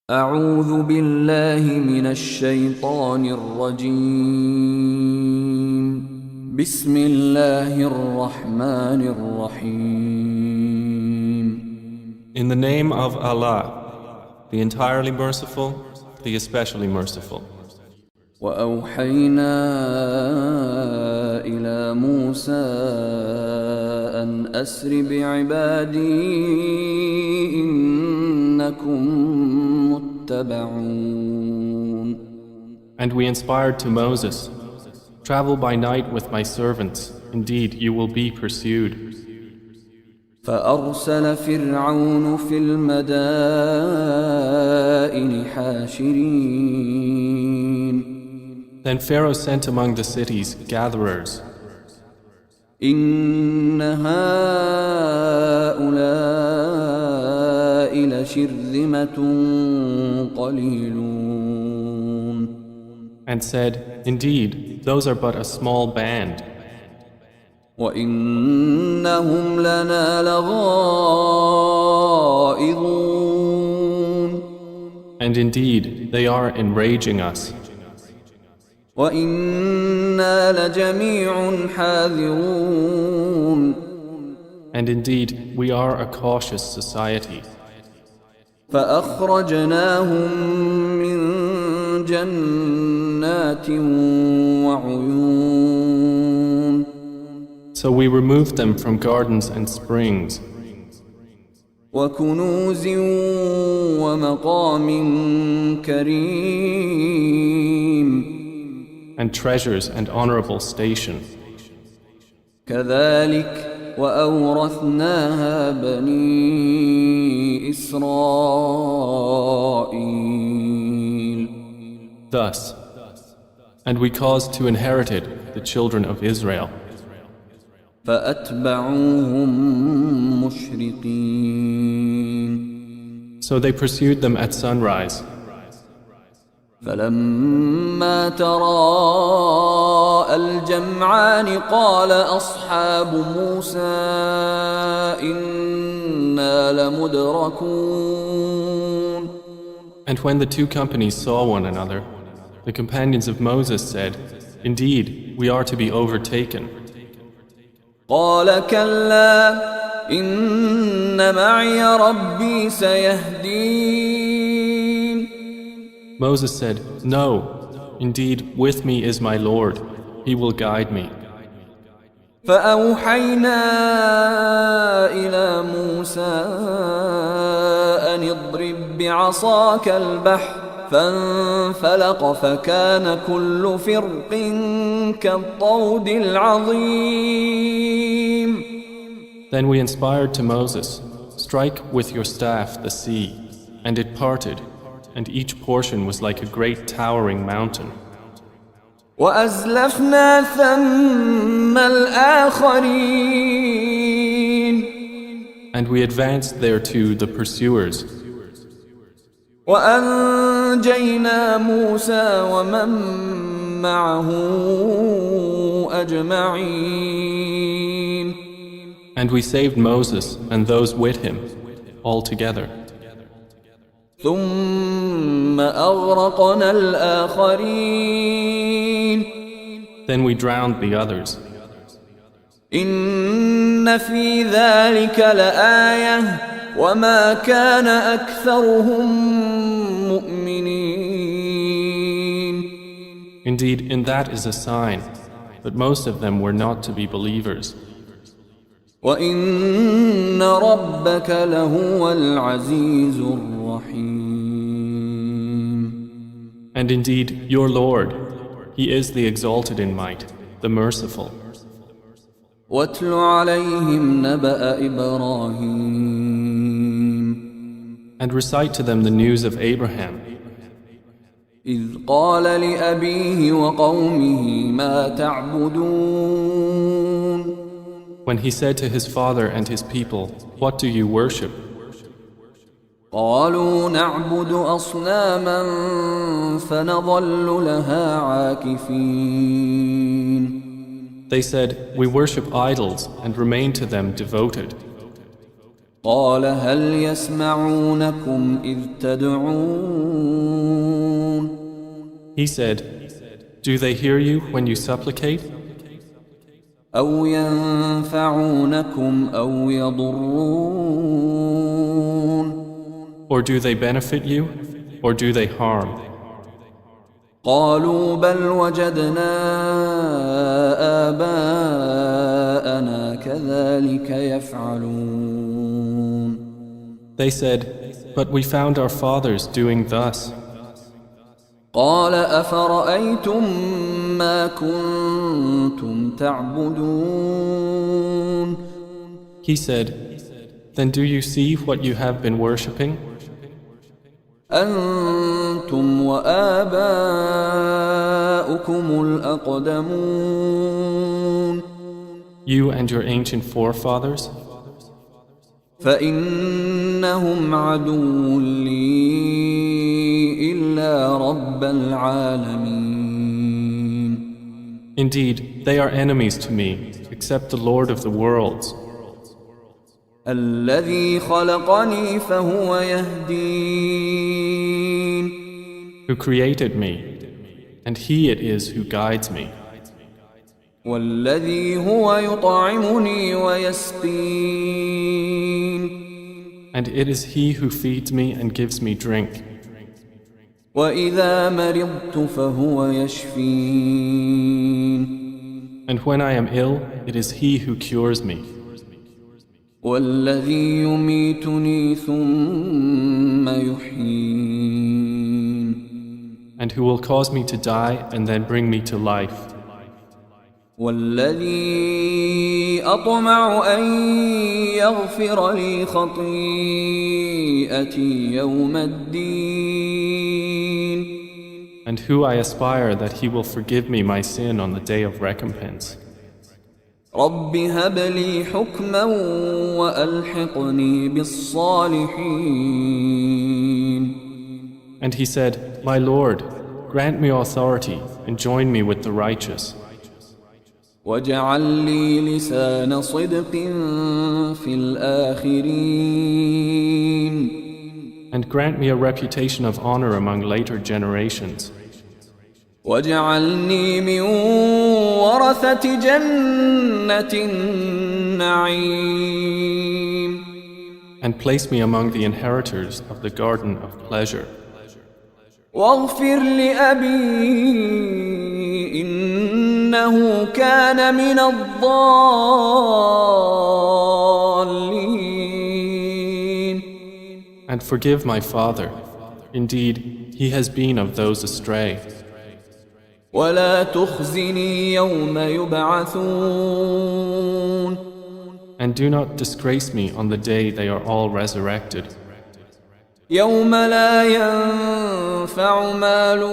أعوذ بالله من الشيطان الرجيم بسم الله الرحمن الرحيم In the name of Allah, the entirely merciful, the especially merciful. وأوحينا إلى موسى أن أسر بعبادي إنكم متبعون. And we inspired to Moses, travel by night with my servants, indeed you will be pursued. فأرسل فرعون في المدائن حاشرين. Then Pharaoh sent among the cities gatherers. إن هؤلاء لشرذمة قليلون. And said, indeed, those are but a small band. وإنهم لنا لغائظون. And indeed, they are enraging us. وإنا لجميع حاذرون. And indeed, we are a cautious society. فأخرجناهم من جنات وعيون. So we removed them from gardens and springs, وكنوز ومقام كريم. and treasures and honorable station. كذلك وأورثناها بني إسرائيل. Thus, and we caused to inherit it the children of Israel. فأتبعوهم مشرقين. So they pursued them at sunrise. فلما تراءى الجمعان قال أصحاب موسى إنا لمدركون. And when the two companies saw one another, the companions of Moses said, indeed, we are to be overtaken. قال كلا إن معي ربي سيهدين. Moses said, no, indeed, with me is my Lord. He will guide me. فأوحينا إلى موسى أن اضرب بعصاك البحر فانفلق فكان كل فرق كالطود العظيم. Then we inspired to Moses, strike with your staff the sea, and it parted, and each portion was like a great towering mountain. وأزلفنا ثم الآخرين. And we advanced thereto the pursuers. وأنجينا موسى ومن معه أجمعين. And we saved Moses and those with him, all together. ثم أغرقنا الآخرين. Then we drowned the others. إن في ذلك لآية وما كان أكثرهم مؤمنين. Indeed, in that is a sign, but most of them were not to be believers. وإن ربك لهو العزيز الرحيم. And indeed, your Lord, He is the exalted in might, the merciful. واتل عليهم نبأ إبراهيم. And recite to them the news of Abraham, إذ قال لأبيه وقومه ما تعبدون. when he said to his father and his people, what do you worship? قالوا نعبد أصناما فنظل لها عاكفين. They said, we worship idols and remain to them devoted. قال هل يسمعونكم إذ تدعون He said, do they hear you when you supplicate? أو ينفعونكم أو يضرون Or do they benefit you, or do they harm? قالوا بل وجدنا آباءنا كذلك يفعلون They said, but we found our fathers doing thus. قال أفرأيتم ما كنتم تعبدون He said, then do you see what you have been worshipping? أنتم وآباؤكم الأقدمون You and your ancient forefathers? فإنهم عدو لي إلا رب العالمين Indeed, they are enemies to me, except the Lord of the worlds, الذي خلقني فهو يهدين who created me, and He it is who guides me, والذي هو يطعمني ويسقين and it is He who feeds me and gives me drink, وإذا مرضت فهو يشفين and when I am ill, it is He who cures me, والذي يميتني ثم يحيين and who will cause me to die and then bring me to life, والذي أطمع أن يغفر لي خطيئتي يوم الدين and who I aspire that He will forgive me my sin on the day of recompense. رب هب لي حكما وألحقني بالصالحين And he said, my Lord, grant me authority and join me with the righteous, واجعل لي لسان صدق في الآخرين and grant me a reputation of honor among later generations, واجعلني من ورثة جنة النعيم and place me among the inheritors of the garden of pleasure. واغفر لأبي إنه كان من الضالين And forgive my father. Indeed, he has been of those astray. ولا تخزني يوم يبعثون And do not disgrace me on the day they are all resurrected, يوم لا ينفع مال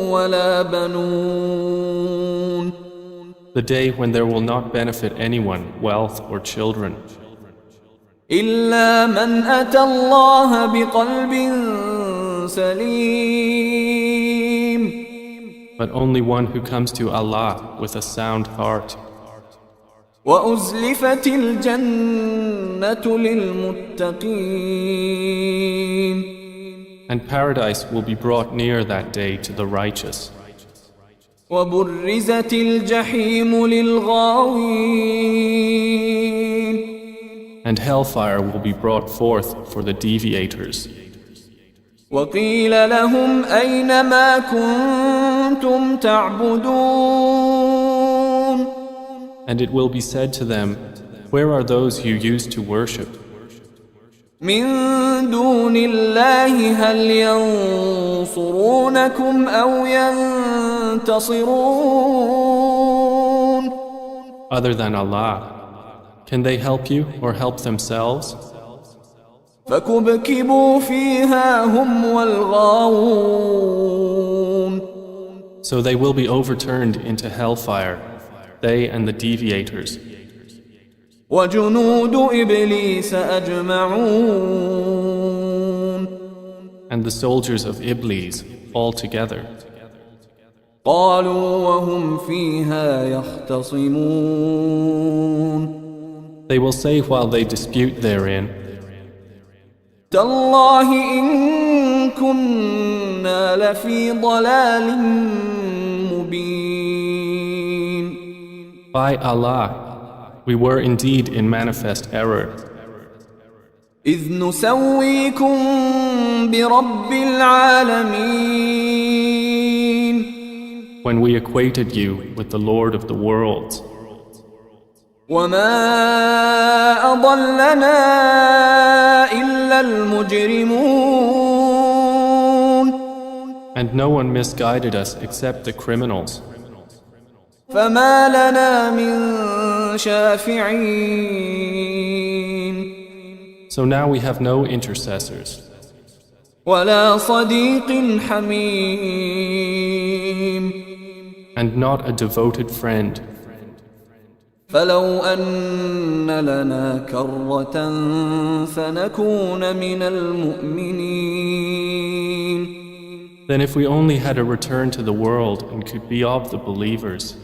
ولا بنون the day when there will not benefit anyone, wealth or children, إلا من أتى الله بقلب سليم but only one who comes to Allah with a sound heart. وأزلفت الجنة للمتقين And paradise will be brought near that day to the righteous. وبرزت الجحيم للغاوين And hellfire will be brought forth for the deviators. وقيل لهم أين ما كنتم تعبدون And it will be said to them, where are those you used to worship? من دون الله هل ينصرونكم أو ينتصرون Other than Allah, can they help you or help themselves? فكبكبوا فيها هم والغاوون So they will be overturned into hellfire, they and the deviators, وجنود إبليس أجمعون and the soldiers of Iblis all together. قالوا وهم فيها يختصمون They will say while they dispute therein, تالله إن كنا لفي ضلال مبين. By Allah, we were indeed in manifest error, إذ نسويكم برب العالمين. when we equated you with the Lord of the worlds. وما أضلنا إلا المجرمون. And no one misguided us except the criminals. فما لنا من شافعين. So now we have no intercessors, ولا صديق حميم. and not a devoted friend. فلو أن لنا كرة فنكون من المؤمنين. Then if we only had a return to the world and could be of the believers.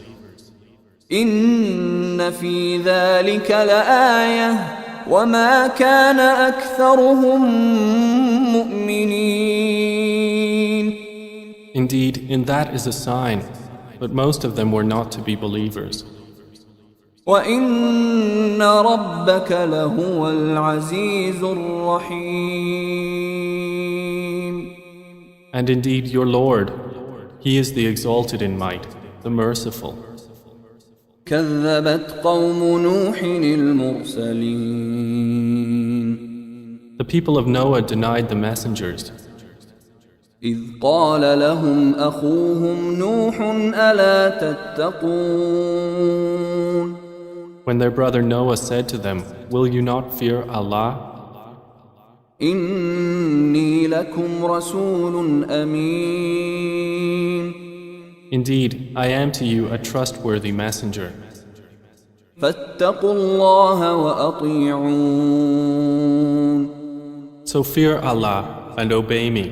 إن في ذلك لآية وما كان أكثرهم مؤمنين. Indeed, in that is a sign, but most of them were not to be believers. وإن ربك لهو العزيز الرحيم. And indeed your Lord, He is the exalted in might, the merciful. كذبت قوم نوح المرسلين. The people of Noah denied the messengers. إذ قال لهم أخوهم نوح ألا تتقون. When their brother Noah said to them, "Will you not fear Allah? إني لكم رسول أمين. Indeed, I am to you a trustworthy messenger. فاتقوا الله وأطيعون. So fear Allah and obey me.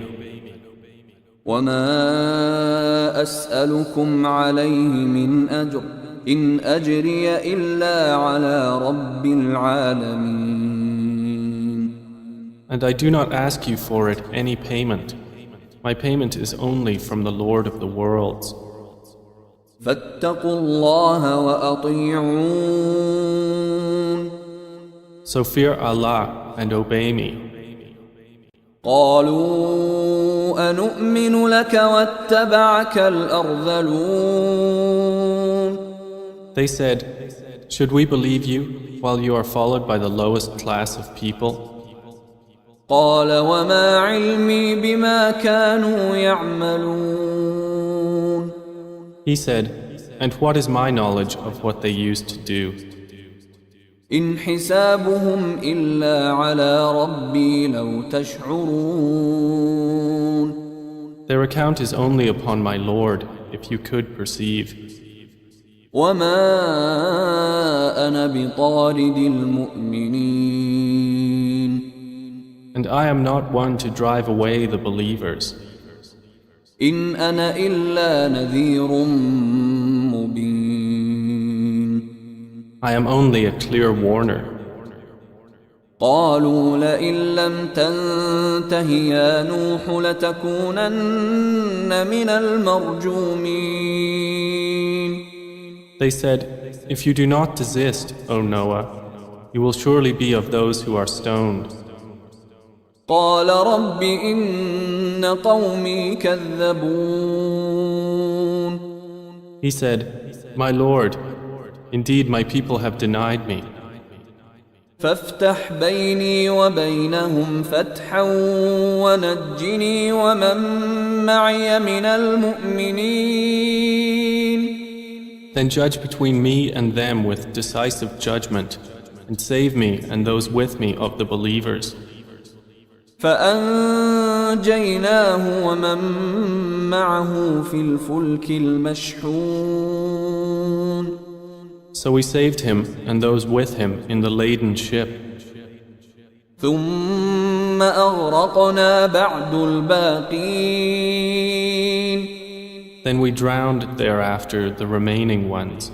وما أسألكم عليه من أجر إن أجري إلا على رب العالمين. And I do not ask you for it any payment. My payment is only from the Lord of the worlds. فاتقوا الله وأطيعون. So fear Allah and obey me. قالوا أنؤمن لك واتبعك الأرذلون. They said, "Should we believe you while you are followed by the lowest class of people?" قال وما علمي بما كانوا يعملون. He said, "And what is my knowledge of what they used to do? إن حسابهم إلا على ربي لو تشعرون. Their account is only upon my Lord, if you could perceive. وما أنا بطارد المؤمنين. And I am not one to drive away the believers. إن أنا إلا نذير مبين. I am only a clear warner." قالوا لئن لم تنته يا نوح لتكونن من المرجومين. They said, "If you do not desist, O Noah, you will surely be of those who are stoned." قال رب إن قومي كذبون. He said, "My Lord, indeed my people have denied me. فافتح بيني وبينهم فتحا ونجني ومن معي من المؤمنين. Then judge between me and them with decisive judgment, and save me and those with me of the believers." فأنجيناه ومن معه في الفلك المشحون. So we saved him and those with him in the laden ship. ثم أغرقنا بعد الباقين. Then we drowned thereafter the remaining ones.